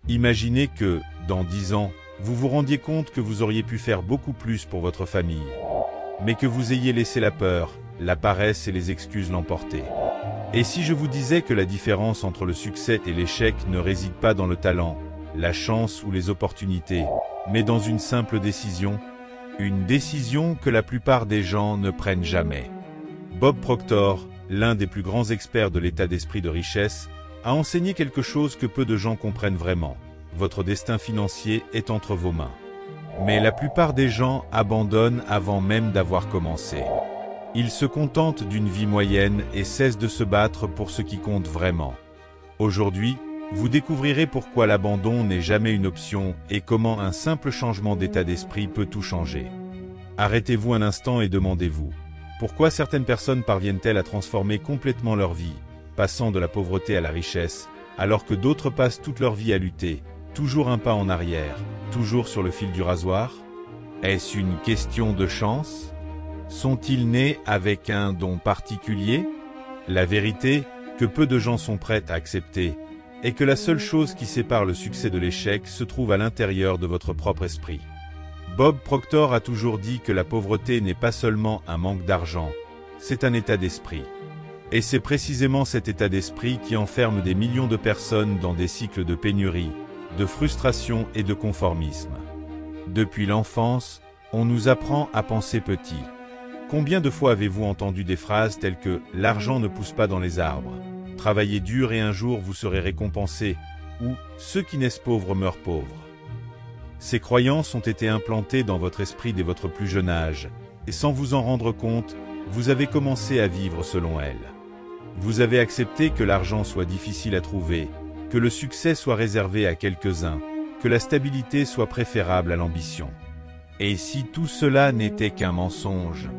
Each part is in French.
Imaginez que, dans 10 ans, vous vous rendiez compte que vous auriez pu faire beaucoup plus pour votre famille, mais que vous ayez laissé la peur, la paresse et les excuses l'emporter. Et si je vous disais que la différence entre le succès et l'échec ne réside pas dans le talent, la chance ou les opportunités, mais dans une simple décision, une décision que la plupart des gens ne prennent jamais. Bob Proctor, l'un des plus grands experts de l'état d'esprit de richesse, a enseigné quelque chose que peu de gens comprennent vraiment. Votre destin financier est entre vos mains. Mais la plupart des gens abandonnent avant même d'avoir commencé. Ils se contentent d'une vie moyenne et cessent de se battre pour ce qui compte vraiment. Aujourd'hui, vous découvrirez pourquoi l'abandon n'est jamais une option et comment un simple changement d'état d'esprit peut tout changer. Arrêtez-vous un instant et demandez-vous, pourquoi certaines personnes parviennent-elles à transformer complètement leur vie, passant de la pauvreté à la richesse, alors que d'autres passent toute leur vie à lutter, toujours un pas en arrière, toujours sur le fil du rasoir? Est-ce une question de chance? Sont-ils nés avec un don particulier? La vérité, que peu de gens sont prêts à accepter, est que la seule chose qui sépare le succès de l'échec se trouve à l'intérieur de votre propre esprit. Bob Proctor a toujours dit que la pauvreté n'est pas seulement un manque d'argent, c'est un état d'esprit. Et c'est précisément cet état d'esprit qui enferme des millions de personnes dans des cycles de pénurie, de frustration et de conformisme. Depuis l'enfance, on nous apprend à penser petit. Combien de fois avez-vous entendu des phrases telles que « l'argent ne pousse pas dans les arbres »,« travaillez dur et un jour vous serez récompensé » ou « ceux qui naissent pauvres meurent pauvres ». Ces croyances ont été implantées dans votre esprit dès votre plus jeune âge, et sans vous en rendre compte, vous avez commencé à vivre selon elles. Vous avez accepté que l'argent soit difficile à trouver, que le succès soit réservé à quelques-uns, que la stabilité soit préférable à l'ambition. Et si tout cela n'était qu'un mensonge?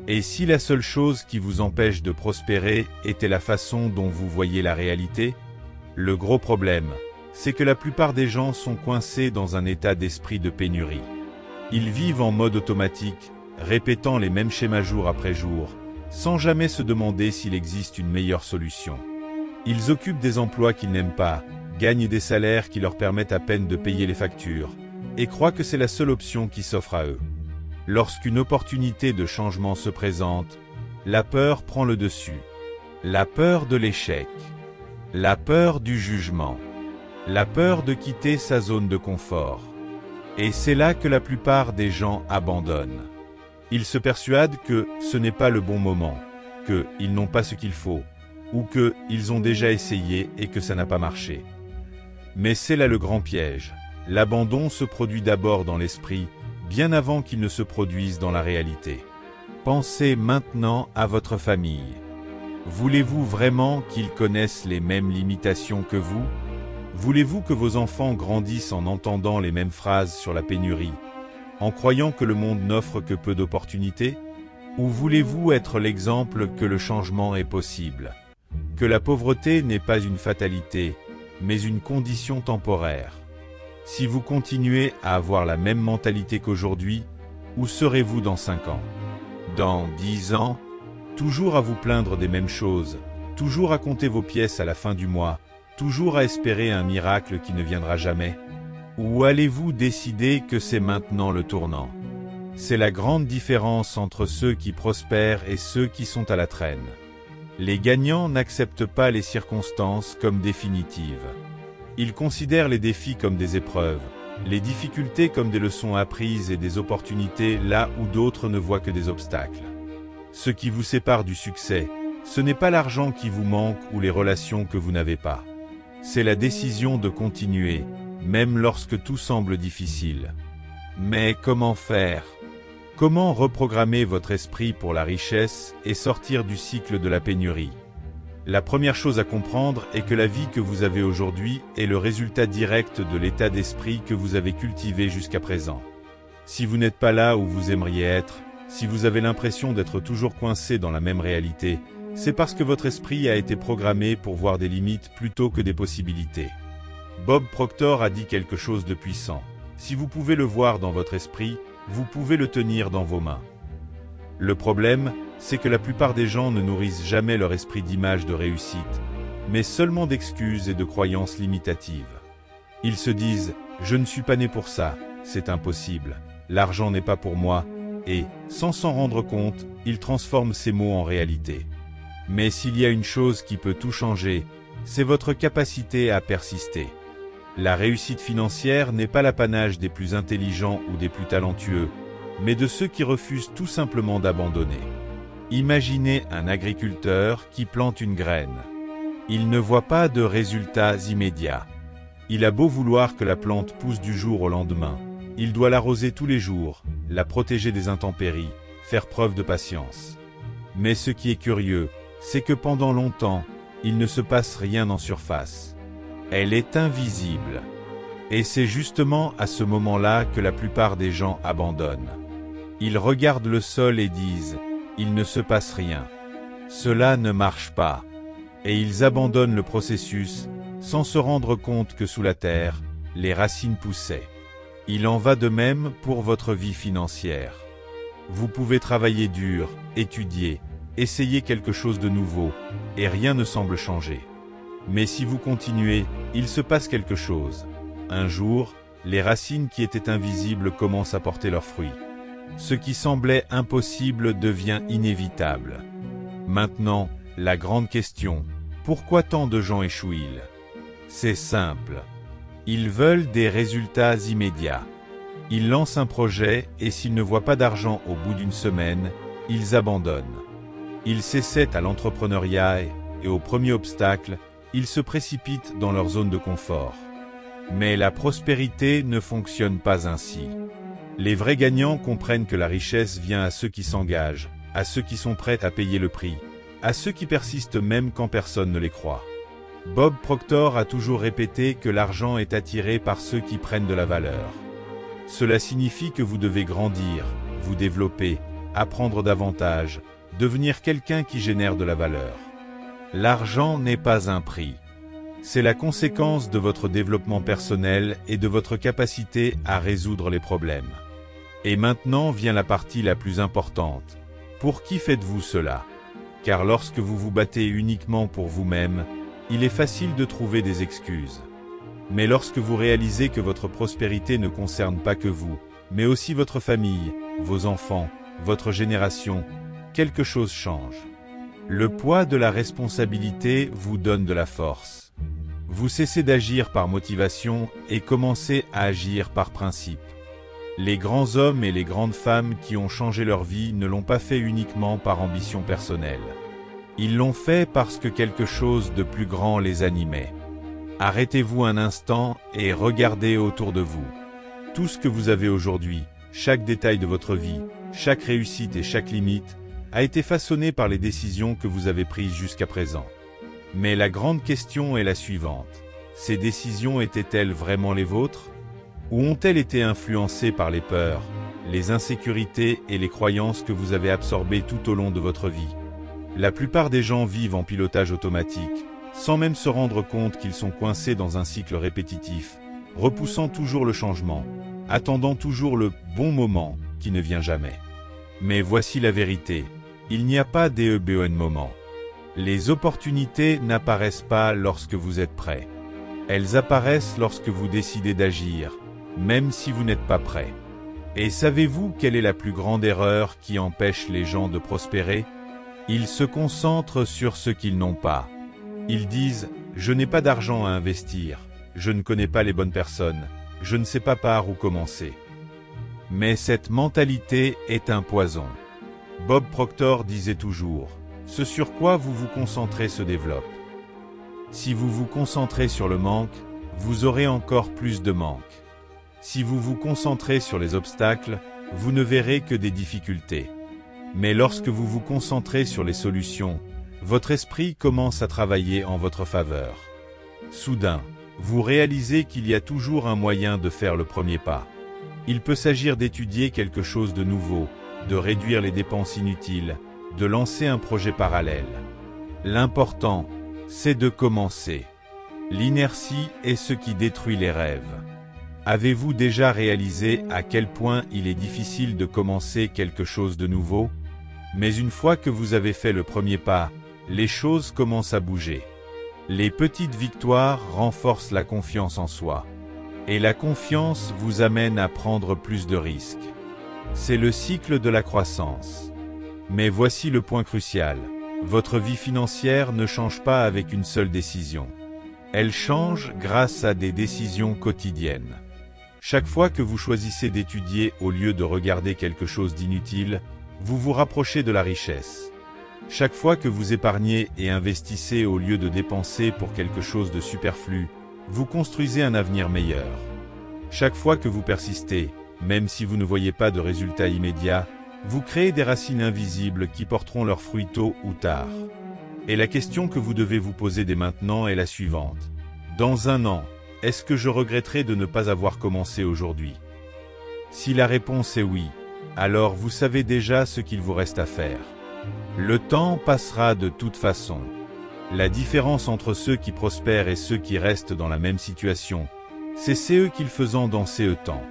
Et si la seule chose qui vous empêche de prospérer était la façon dont vous voyez la réalité? Le gros problème, c'est que la plupart des gens sont coincés dans un état d'esprit de pénurie. Ils vivent en mode automatique, répétant les mêmes schémas jour après jour, sans jamais se demander s'il existe une meilleure solution. Ils occupent des emplois qu'ils n'aiment pas, gagnent des salaires qui leur permettent à peine de payer les factures, et croient que c'est la seule option qui s'offre à eux. Lorsqu'une opportunité de changement se présente, la peur prend le dessus. La peur de l'échec, la peur du jugement, la peur de quitter sa zone de confort. Et c'est là que la plupart des gens abandonnent. Ils se persuadent que ce n'est pas le bon moment, qu'ils n'ont pas ce qu'il faut, ou qu'ils ont déjà essayé et que ça n'a pas marché. Mais c'est là le grand piège. L'abandon se produit d'abord dans l'esprit, bien avant qu'il ne se produise dans la réalité. Pensez maintenant à votre famille. Voulez-vous vraiment qu'ils connaissent les mêmes limitations que vous? Voulez-vous que vos enfants grandissent en entendant les mêmes phrases sur la pénurie, en croyant que le monde n'offre que peu d'opportunités? Ou voulez-vous être l'exemple que le changement est possible? Que la pauvreté n'est pas une fatalité, mais une condition temporaire? Si vous continuez à avoir la même mentalité qu'aujourd'hui, où serez-vous dans 5 ans? Dans 10 ans? Toujours à vous plaindre des mêmes choses, toujours à compter vos pièces à la fin du mois, toujours à espérer un miracle qui ne viendra jamais? Ou allez-vous décider que c'est maintenant le tournant? C'est la grande différence entre ceux qui prospèrent et ceux qui sont à la traîne. Les gagnants n'acceptent pas les circonstances comme définitives. Ils considèrent les défis comme des épreuves, les difficultés comme des leçons apprises et des opportunités là où d'autres ne voient que des obstacles. Ce qui vous sépare du succès, ce n'est pas l'argent qui vous manque ou les relations que vous n'avez pas. C'est la décision de continuer, même lorsque tout semble difficile. Mais comment faire? Comment reprogrammer votre esprit pour la richesse et sortir du cycle de la pénurie? La première chose à comprendre est que la vie que vous avez aujourd'hui est le résultat direct de l'état d'esprit que vous avez cultivé jusqu'à présent. Si vous n'êtes pas là où vous aimeriez être, si vous avez l'impression d'être toujours coincé dans la même réalité, c'est parce que votre esprit a été programmé pour voir des limites plutôt que des possibilités. Bob Proctor a dit quelque chose de puissant. Si vous pouvez le voir dans votre esprit, vous pouvez le tenir dans vos mains. Le problème, c'est que la plupart des gens ne nourrissent jamais leur esprit d'image de réussite, mais seulement d'excuses et de croyances limitatives. Ils se disent, je ne suis pas né pour ça, c'est impossible, l'argent n'est pas pour moi, et, sans s'en rendre compte, ils transforment ces mots en réalité. Mais s'il y a une chose qui peut tout changer, c'est votre capacité à persister. La réussite financière n'est pas l'apanage des plus intelligents ou des plus talentueux, mais de ceux qui refusent tout simplement d'abandonner. Imaginez un agriculteur qui plante une graine. Il ne voit pas de résultats immédiats. Il a beau vouloir que la plante pousse du jour au lendemain, il doit l'arroser tous les jours, la protéger des intempéries, faire preuve de patience. Mais ce qui est curieux, c'est que pendant longtemps, il ne se passe rien en surface. Elle est invisible. Et c'est justement à ce moment-là que la plupart des gens abandonnent. Ils regardent le sol et disent « il ne se passe rien. Cela ne marche pas ». Et ils abandonnent le processus, sans se rendre compte que sous la terre, les racines poussaient. Il en va de même pour votre vie financière. Vous pouvez travailler dur, étudier, essayer quelque chose de nouveau, et rien ne semble changer. Mais si vous continuez, il se passe quelque chose. Un jour, les racines qui étaient invisibles commencent à porter leurs fruits. Ce qui semblait impossible devient inévitable. Maintenant, la grande question, pourquoi tant de gens échouent-ils? C'est simple. Ils veulent des résultats immédiats. Ils lancent un projet et s'ils ne voient pas d'argent au bout d'une semaine, ils abandonnent. Ils s'essaient à l'entrepreneuriat et au premier obstacle, ils se précipitent dans leur zone de confort. Mais la prospérité ne fonctionne pas ainsi. Les vrais gagnants comprennent que la richesse vient à ceux qui s'engagent, à ceux qui sont prêts à payer le prix, à ceux qui persistent même quand personne ne les croit. Bob Proctor a toujours répété que l'argent est attiré par ceux qui prennent de la valeur. Cela signifie que vous devez grandir, vous développer, apprendre davantage, devenir quelqu'un qui génère de la valeur. L'argent n'est pas un prix. C'est la conséquence de votre développement personnel et de votre capacité à résoudre les problèmes. Et maintenant vient la partie la plus importante. Pour qui faites-vous cela? Car lorsque vous vous battez uniquement pour vous-même, il est facile de trouver des excuses. Mais lorsque vous réalisez que votre prospérité ne concerne pas que vous, mais aussi votre famille, vos enfants, votre génération, quelque chose change. Le poids de la responsabilité vous donne de la force. Vous cessez d'agir par motivation et commencez à agir par principe. Les grands hommes et les grandes femmes qui ont changé leur vie ne l'ont pas fait uniquement par ambition personnelle. Ils l'ont fait parce que quelque chose de plus grand les animait. Arrêtez-vous un instant et regardez autour de vous. Tout ce que vous avez aujourd'hui, chaque détail de votre vie, chaque réussite et chaque limite, a été façonné par les décisions que vous avez prises jusqu'à présent. Mais la grande question est la suivante. Ces décisions étaient-elles vraiment les vôtres? Ou ont-elles été influencées par les peurs, les insécurités et les croyances que vous avez absorbées tout au long de votre vie? La plupart des gens vivent en pilotage automatique, sans même se rendre compte qu'ils sont coincés dans un cycle répétitif, repoussant toujours le changement, attendant toujours le bon moment qui ne vient jamais. Mais voici la vérité, il n'y a pas des bon moment. Les opportunités n'apparaissent pas lorsque vous êtes prêt. Elles apparaissent lorsque vous décidez d'agir, même si vous n'êtes pas prêt. Et savez-vous quelle est la plus grande erreur qui empêche les gens de prospérer? Ils se concentrent sur ce qu'ils n'ont pas. Ils disent « je n'ai pas d'argent à investir, je ne connais pas les bonnes personnes, je ne sais pas par où commencer ». Mais cette mentalité est un poison. Bob Proctor disait toujours « ce sur quoi vous vous concentrez se développe ». Si vous vous concentrez sur le manque, vous aurez encore plus de manque. Si vous vous concentrez sur les obstacles, vous ne verrez que des difficultés. Mais lorsque vous vous concentrez sur les solutions, votre esprit commence à travailler en votre faveur. Soudain, vous réalisez qu'il y a toujours un moyen de faire le premier pas. Il peut s'agir d'étudier quelque chose de nouveau, de réduire les dépenses inutiles, de lancer un projet parallèle. L'important, c'est de commencer. L'inertie est ce qui détruit les rêves. Avez-vous déjà réalisé à quel point il est difficile de commencer quelque chose de nouveau? Mais une fois que vous avez fait le premier pas, les choses commencent à bouger. Les petites victoires renforcent la confiance en soi. Et la confiance vous amène à prendre plus de risques. C'est le cycle de la croissance. Mais voici le point crucial. Votre vie financière ne change pas avec une seule décision. Elle change grâce à des décisions quotidiennes. Chaque fois que vous choisissez d'étudier au lieu de regarder quelque chose d'inutile, vous vous rapprochez de la richesse. Chaque fois que vous épargnez et investissez au lieu de dépenser pour quelque chose de superflu, vous construisez un avenir meilleur. Chaque fois que vous persistez, même si vous ne voyez pas de résultats immédiats, vous créez des racines invisibles qui porteront leurs fruits tôt ou tard. Et la question que vous devez vous poser dès maintenant est la suivante. Dans 1 an, est-ce que je regretterai de ne pas avoir commencé aujourd'hui? Si la réponse est oui, alors vous savez déjà ce qu'il vous reste à faire. Le temps passera de toute façon. La différence entre ceux qui prospèrent et ceux qui restent dans la même situation, c'est eux qui le faisant dans ce temps.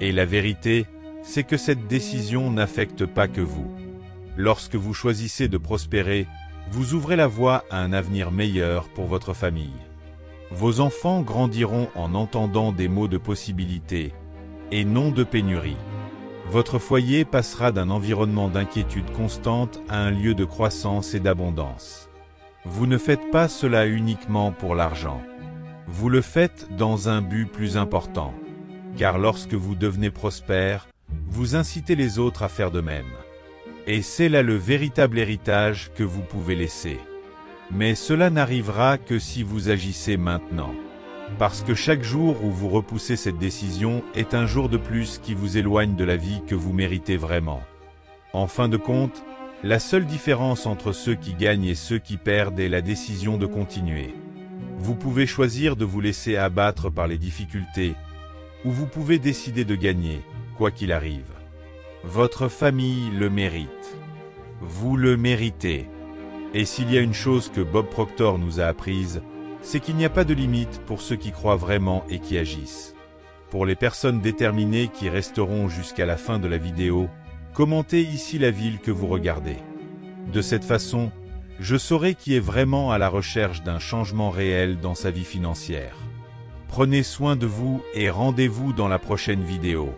Et la vérité, c'est que cette décision n'affecte pas que vous. Lorsque vous choisissez de prospérer, vous ouvrez la voie à un avenir meilleur pour votre famille. Vos enfants grandiront en entendant des mots de possibilité, et non de pénurie. Votre foyer passera d'un environnement d'inquiétude constante à un lieu de croissance et d'abondance. Vous ne faites pas cela uniquement pour l'argent. Vous le faites dans un but plus important. Car lorsque vous devenez prospère, vous incitez les autres à faire de même. Et c'est là le véritable héritage que vous pouvez laisser. Mais cela n'arrivera que si vous agissez maintenant. Parce que chaque jour où vous repoussez cette décision est un jour de plus qui vous éloigne de la vie que vous méritez vraiment. En fin de compte, la seule différence entre ceux qui gagnent et ceux qui perdent est la décision de continuer. Vous pouvez choisir de vous laisser abattre par les difficultés, ou vous pouvez décider de gagner, quoi qu'il arrive. Votre famille le mérite. Vous le méritez. Et s'il y a une chose que Bob Proctor nous a apprise, c'est qu'il n'y a pas de limite pour ceux qui croient vraiment et qui agissent. Pour les personnes déterminées qui resteront jusqu'à la fin de la vidéo, commentez ici la ville que vous regardez. De cette façon, je saurai qui est vraiment à la recherche d'un changement réel dans sa vie financière. Prenez soin de vous et rendez-vous dans la prochaine vidéo.